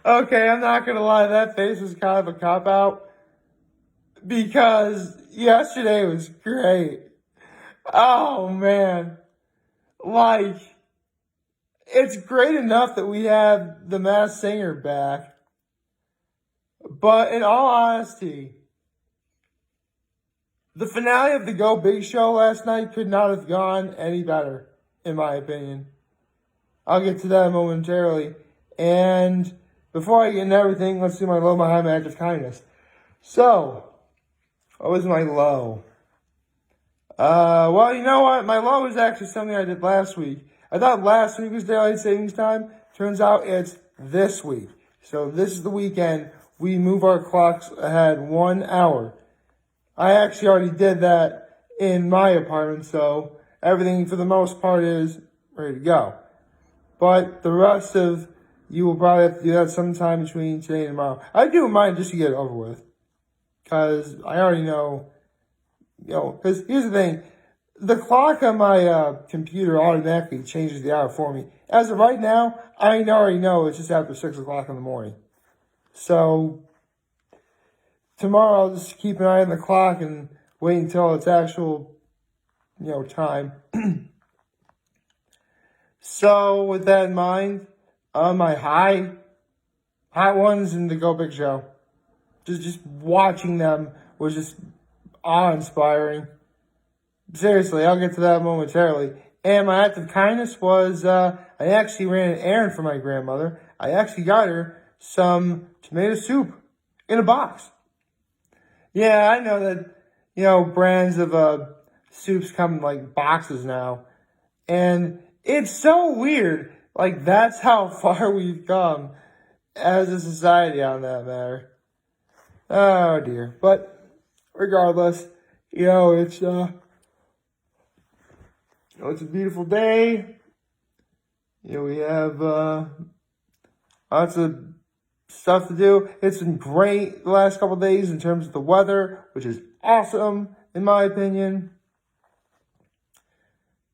Okay, I'm not gonna lie, that face was kind of a cop-out because yesterday was great. Oh man. Like, it's great enough that we have the Masked Singer back. But in all honesty, the finale of the Go Big Show last night could not have gone any better, in my opinion. I'll get to that momentarily. And before I get into everything, let's do my low, my high, my act of kindness. So, what was my low? Well, you know what? My low was actually something I did last week. I thought last week was daylight savings time. Turns out it's this week. So this is the weekend. We move our clocks ahead 1 hour. I actually already did that in my apartment, so everything for the most part is ready to go. But the rest of you will probably have to do that sometime between today and tomorrow. I do mine just to get it over with. Because I already know, because here's the thing. The clock on my computer automatically changes the hour for me. As of right now, I already know it's just after 6 o'clock in the morning. So tomorrow I'll just keep an eye on the clock and wait until it's actual, time. So with that in mind, my hot ones in the Go Big Show. Just watching them was just awe-inspiring. Seriously, I'll get to that momentarily. And my act of kindness was I actually ran an errand for my grandmother. I actually got her some tomato soup in a box. Yeah, I know that, brands of soups come in like boxes now. And it's so weird. Like, that's how far we've come as a society on that matter. Oh dear. But regardless, it's a beautiful day. We have lots of stuff to do. It's been great the last couple of days in terms of the weather, which is awesome in my opinion.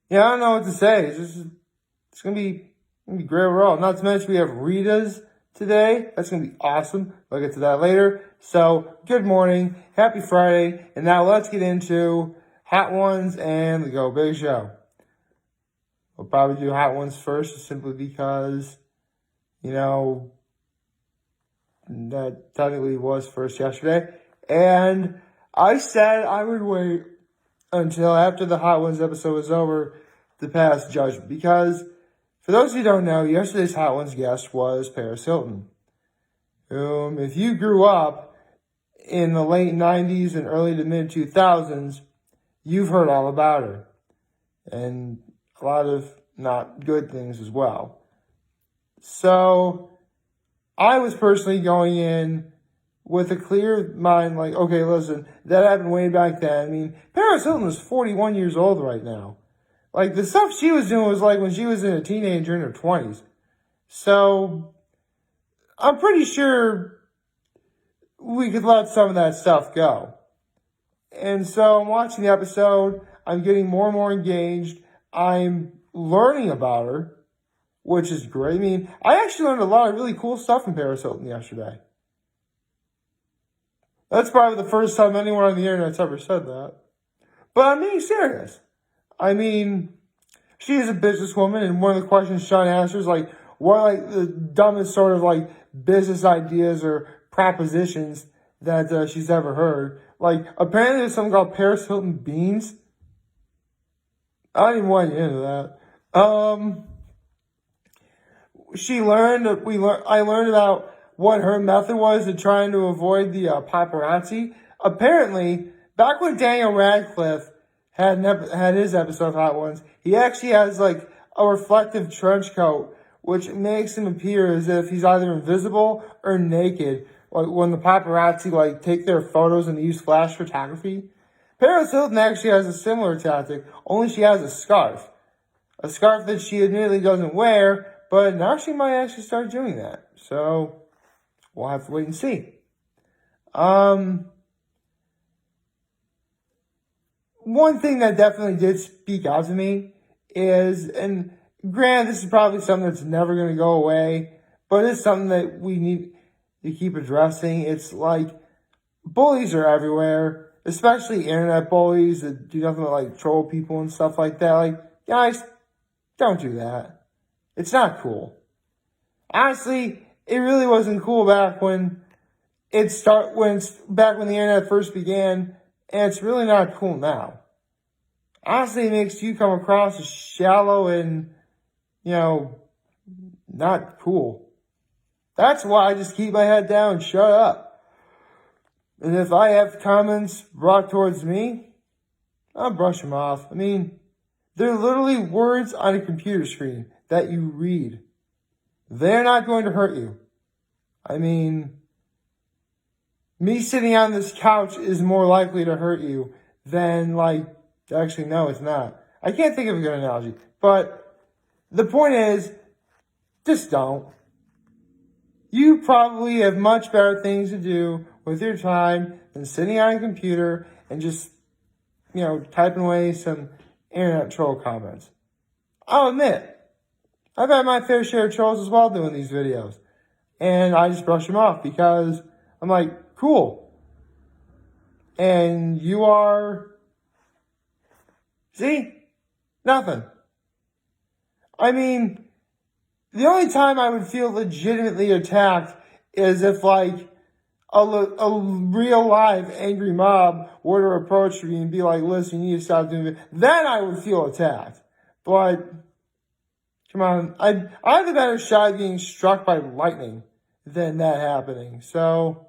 Yeah, I don't know what to say. It's gonna be great overall. Not to mention we have Rita's today. That's gonna be awesome. I'll get to that later. So good morning, happy Friday, and now let's get into Hot Ones and the Go Big Show. We'll probably do Hot Ones first, simply because, that technically was first yesterday. And I said I would wait until after the Hot Ones episode was over to pass judgment. Because, for those who don't know, yesterday's Hot Ones guest was Paris Hilton. Whom, if you grew up in the late 90s and early to mid 2000s, you've heard all about her. And a lot of not good things as well. So, I was personally going in with a clear mind, like, okay, listen, that happened way back then. I mean, Paris Hilton is 41 years old right now. Like, the stuff she was doing was like when she was a teenager in her 20s. So, I'm pretty sure we could let some of that stuff go. And so, I'm watching the episode. I'm getting more and more engaged. I'm learning about her, which is great. I mean, I actually learned a lot of really cool stuff from Paris Hilton yesterday. That's probably the first time anyone on the internet's ever said that. But I'm being serious. I mean, she is a businesswoman, and one of the questions Sean asked her is like, what are like the dumbest sort of like business ideas or propositions that she's ever heard? Like, apparently there's something called Paris Hilton beans. I don't even want to get into that. I learned about what her method was in trying to avoid the paparazzi. Apparently, back when Daniel Radcliffe had his episode of Hot Ones, he actually has like a reflective trench coat, which makes him appear as if he's either invisible or naked. Like when the paparazzi like take their photos and use flash photography. Paris Hilton actually has a similar tactic, only she has a scarf. A scarf that she admittedly doesn't wear, but now she might actually start doing that. So, we'll have to wait and see. One thing that definitely did speak out to me is, and granted, this is probably something that's never going to go away, but it's something that we need to keep addressing. It's like bullies are everywhere, especially internet bullies that do nothing but like troll people and stuff like that. Like, guys, don't do that. It's not cool. Honestly, it really wasn't cool back when back when the internet first began, and it's really not cool now. Honestly, it makes you come across as shallow and, not cool. That's why I just keep my head down and shut up. And if I have comments brought towards me, I'll brush them off. I mean, they're literally words on a computer screen that you read. They're not going to hurt you. I mean, me sitting on this couch is more likely to hurt you than, actually, no, it's not. I can't think of a good analogy. But the point is, just don't. You probably have much better things to do with your time than sitting on a computer and just, typing away some internet troll comments. I'll admit, I've had my fair share of trolls as well doing these videos. And I just brush them off because I'm like, cool. And you are... See? Nothing. I mean, the only time I would feel legitimately attacked is if, a real live angry mob were to approach me and be like, listen, you need to stop doing it. Then I would feel attacked. But, come on, I have a better shot at being struck by lightning than that happening. So,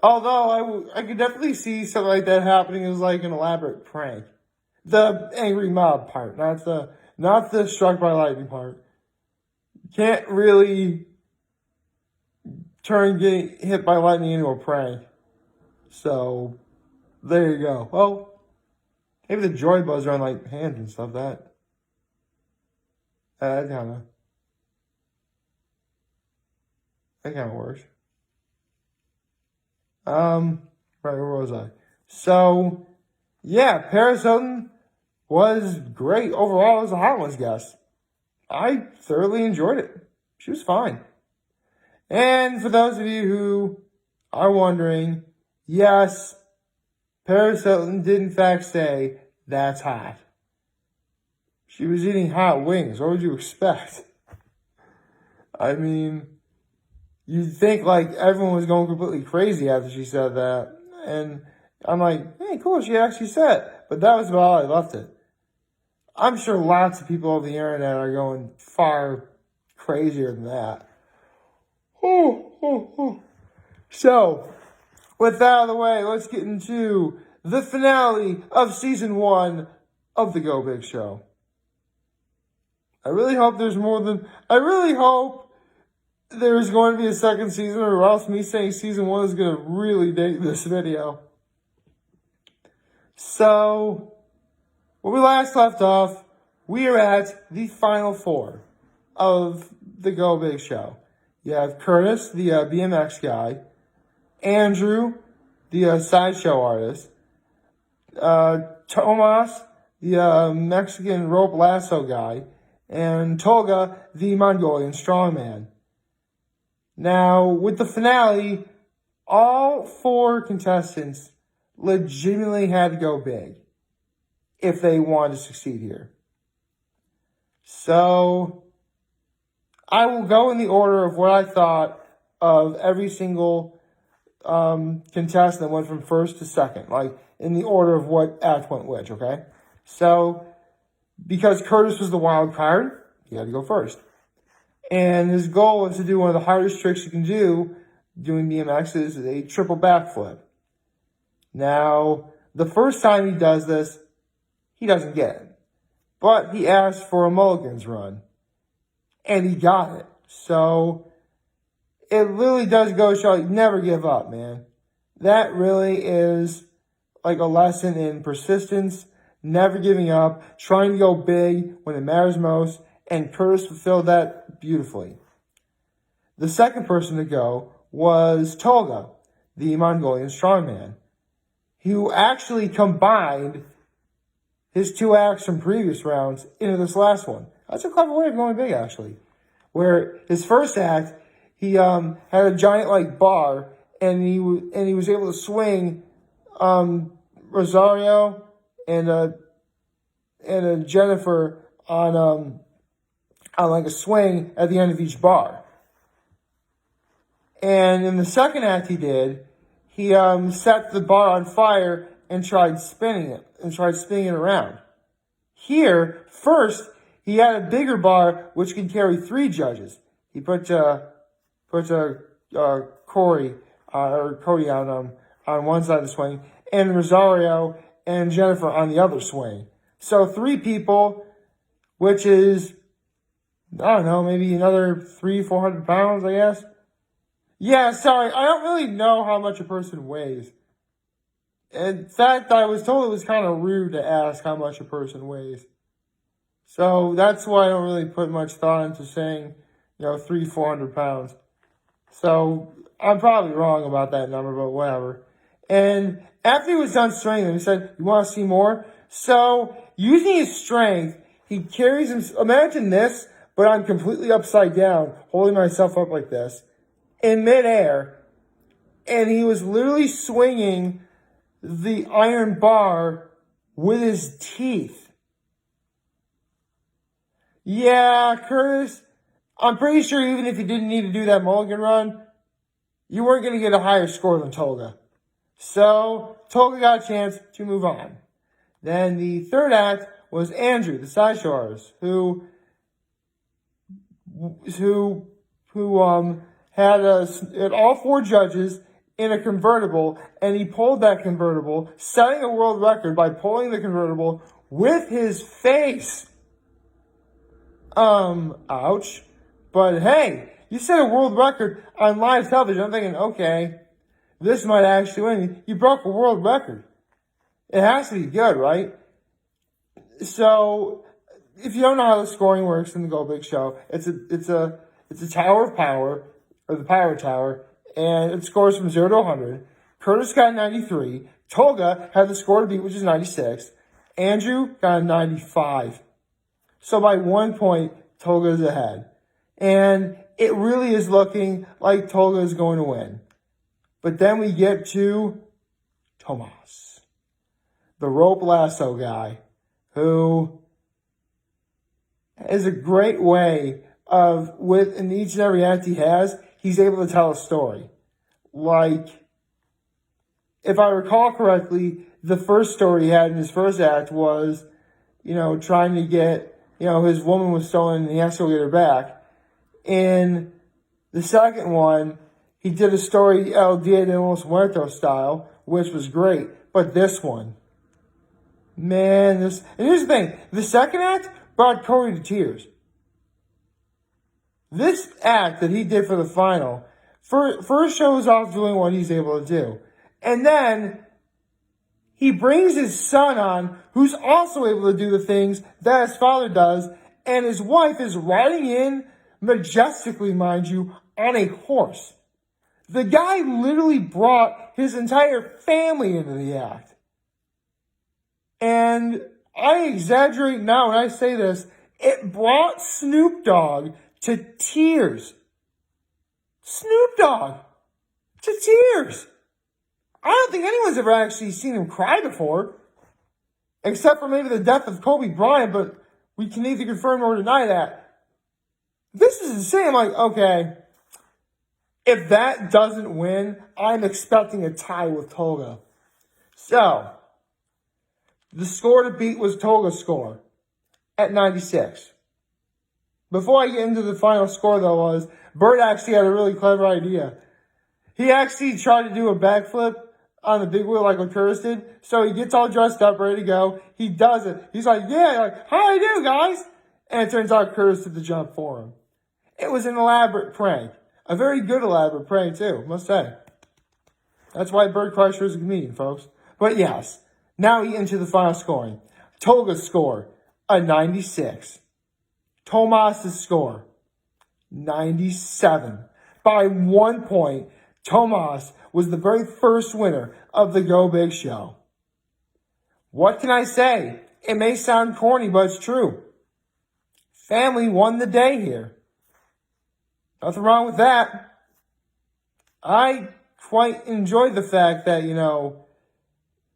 although I could definitely see something like that happening as like an elaborate prank. The angry mob part, not the struck by lightning part. Can't really turn getting hit by lightning into a prank. So, there you go. Well, maybe the joy buzzer on hands and stuff, that kind of works. Right, where was I? So, yeah, Paris Hilton was great overall as a Hot Ones guest. I thoroughly enjoyed it. She was fine. And for those of you who are wondering, yes, Paris Hilton did in fact say, that's hot. She was eating hot wings. What would you expect? I mean, you'd think everyone was going completely crazy after she said that. And I'm like, hey, cool, she actually said it. But that was about all I left it. I'm sure lots of people on the internet are going far crazier than that. So, with that out of the way, let's get into the finale of Season 1 of The Go Big Show. I really hope there's going to be a second season, or else me saying Season 1 is going to really date this video. So, when we last left off, we are at the final four of the Go Big Show. You have Curtis, the BMX guy, Andrew, the sideshow artist, Tomas, the Mexican rope lasso guy, and Tolga, the Mongolian strongman. Now, with the finale, all four contestants legitimately had to go big if they wanted to succeed here. So, I will go in the order of what I thought of every single contestant that went from first to second, in the order of what act went which, okay? So, because Curtis was the wild card, he had to go first. And his goal was to do one of the hardest tricks you can do doing BMX is a triple backflip. Now, the first time he does this, he doesn't get it. But he asked for a mulligan's run. And he got it. So, it really does go to show you never give up, man. That really is a lesson in persistence, never giving up, trying to go big when it matters most, and Curtis fulfilled that beautifully. The second person to go was Tolga, the Mongolian strongman, who actually combined his two acts from previous rounds into this last one. That's a clever way of going big, actually. Where his first act, he had a giant like bar, and he was able to swing Rosario and Jennifer on like a swing at the end of each bar. And in the second act he set the bar on fire and tried spinning it around. Here, first, he had a bigger bar which could carry 3 judges. He put Cody on one side of the swing, and Rosario and Jennifer on the other swing. So 3 people, which is, I don't know, maybe another 300-400 pounds, I guess. Yeah, sorry, I don't really know how much a person weighs. In fact, I was told it was kind of rude to ask how much a person weighs. So that's why I don't really put much thought into saying, 300-400 pounds. So I'm probably wrong about that number, but whatever. And after he was done swinging them, he said, "You want to see more?" So using his strength, he carries him. Imagine this, but I'm completely upside down, holding myself up like this, in midair, and he was literally swinging the iron bar with his teeth. Yeah, Curtis, I'm pretty sure even if you didn't need to do that mulligan run, you weren't going to get a higher score than Tolga. So, Tolga got a chance to move on. Then the third act was Andrew, the sideshow artist, who had all 4 judges in a convertible, and he pulled that convertible, setting a world record by pulling the convertible with his face. Ouch. But hey, you set a world record on live television. I'm thinking, okay, this might actually win. You broke a world record. It has to be good, right? So, if you don't know how the scoring works in the Go Big Show, it's a tower of power, or the power tower, and it scores from 0 to 100. Curtis got 93. Tolga had the score to beat, which is 96. Andrew got a 95. So by 1 point, Tolga is ahead. And it really is looking like Tolga is going to win. But then we get to Tomas, the rope lasso guy, who is a great way of, in each and every act he has, he's able to tell a story. Like, if I recall correctly, the first story he had in his first act was, trying to get, his woman was stolen and he has to go get her back. In the second one, he did a story El Dia de los Muertos style, which was great. But this one, man, and here's the thing, the second act brought Cody to tears. This act that he did for the final first shows off doing what he's able to do. And then he brings his son on, who's also able to do the things that his father does, and his wife is riding in, majestically, mind you, on a horse. The guy literally brought his entire family into the act. And I exaggerate now when I say this, it brought Snoop Dogg to tears. Snoop Dogg to tears. I don't think anyone's ever actually seen him cry before, except for maybe the death of Kobe Bryant, but we can neither confirm nor deny that. This is insane. I'm like, okay, if that doesn't win, I'm expecting a tie with Tolga. So, the score to beat was Tolga's score at 96. Before I get into the final score, though, Bert actually had a really clever idea. He actually tried to do a backflip on the big wheel like what Curtis did. So he gets all dressed up, ready to go. He does it. He's like, yeah, like, how do you do, guys? And it turns out Curtis did the jump for him. It was an elaborate prank. A very good elaborate prank, too, must say. That's why Bert Kreischer is a comedian, folks. But yes, now we into the final scoring. Tolga's score, a 96. Tomas' score, 97. By 1 point, Tomas was the very first winner of the Go Big Show. What can I say? It may sound corny, but it's true. family won the day here. Nothing wrong with that. I quite enjoyed the fact that,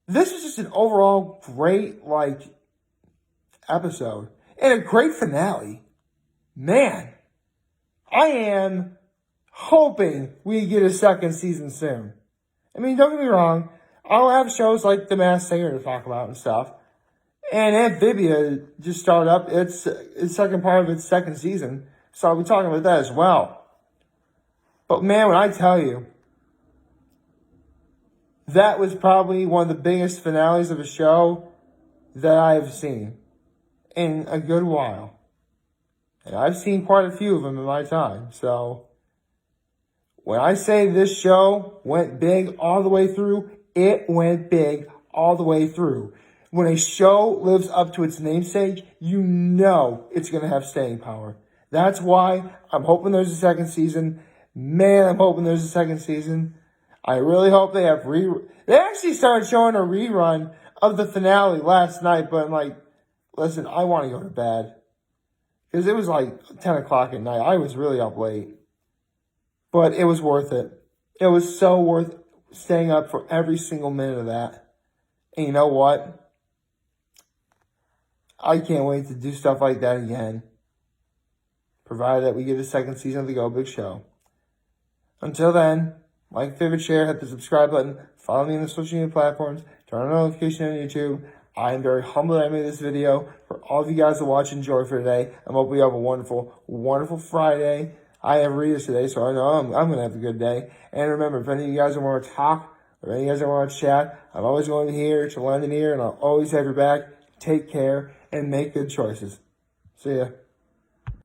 this was just an overall great, episode. And a great finale. Man, I am hoping we get a second season soon. I mean, don't get me wrong. I'll have shows like The Masked Singer to talk about and stuff. And Amphibia just started up its second part of its second season. So I'll be talking about that as well. But man, when I tell you, that was probably one of the biggest finales of a show that I've seen in a good while. And I've seen quite a few of them in my time. So when I say this show went big all the way through, it went big all the way through. When a show lives up to its namesake, you know it's going to have staying power. That's why I'm hoping there's a second season. Man, I'm hoping there's a second season. I really hope they have They actually started showing a rerun of the finale last night, but I'm like, listen, I want to go to bed. Because it was like 10 o'clock at night. I was really up late. But it was worth it. It was so worth staying up for every single minute of that. And you know what? I can't wait to do stuff like that again. Provided that we get a second season of the Go Big Show. Until then, like, favorite, share, hit the subscribe button, follow me on the social media platforms, turn on notifications on YouTube. I am very humbled that I made this video. For all of you guys to watch and enjoy for today, I hope you have a wonderful, wonderful Friday. I have readers today, so I know I'm going to have a good day. And remember, if any of you guys want to talk, or any of you guys want to chat, I'm always going to be here to lend an ear, and I'll always have your back. Take care, and make good choices. See ya.